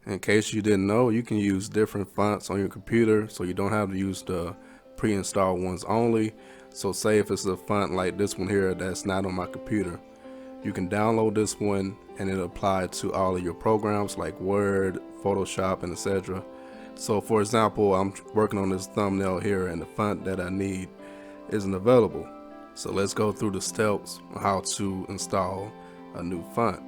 In case you didn't know, you can use different fonts on your computer, so you don't have to use the pre-installed ones only. So say if it's a font like this one here that's not on my computer, you can download this one and it'll apply to all of your programs like Word, Photoshop, and etc. So for example, I'm working on this thumbnail here and the font that I need isn't available. So let's go through the steps on how to install a new font.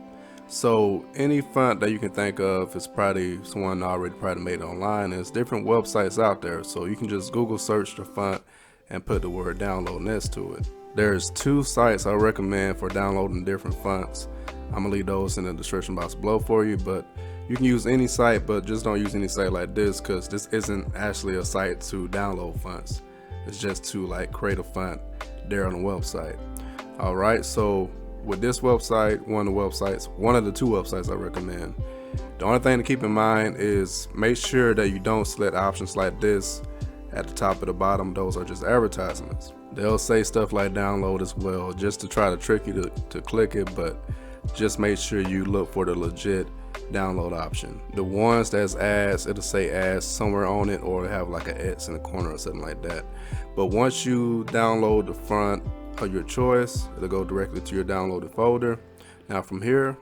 So any font that you can think of is probably someone already made online. There's different websites out there, so you can just Google search the font and put the word download next to it. There's 2 sites I recommend for downloading different fonts. I'm gonna leave those in the description box below for you, but you can use any site, but just don't use any site like this, because this isn't actually a site to download fonts. It's just to like create a font there on the website. Alright, so with this website, one of the 2 websites I recommend, the only thing to keep in mind is make sure that you don't select options like this at the top of the bottom. Those are just advertisements. They'll say stuff like download as well, just to try to trick you to click it, but just make sure you look for the legit download option. The ones that's ads, it'll say ads somewhere on it, or have like an X in the corner or something like that. But once you download the font of your choice, it'll go directly to your downloaded folder. Now from here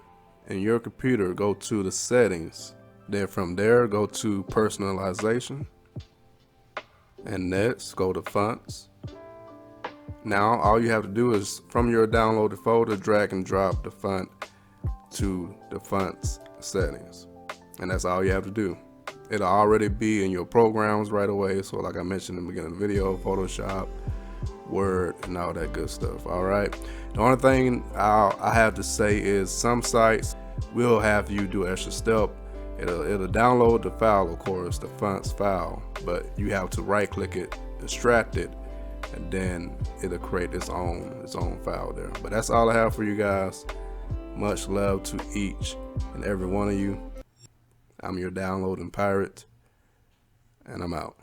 in your computer, go to the settings. Then from there, go to personalization. And next, go to fonts. Now all you have to do is from your downloaded folder, drag and drop the font to the fonts settings. And that's all you have to do. It'll already be in your programs right away. So like I mentioned in the beginning of the video, Photoshop, Word, and all that good stuff. Alright, the only thing I have to say is some sites will have you do an extra step. It'll download the file, of course, the fonts file, but you have to right click it, extract it, and then it'll create its own file there. But that's all I have for you guys. Much love to each and every one of you. I'm your downloading pirate, and I'm out.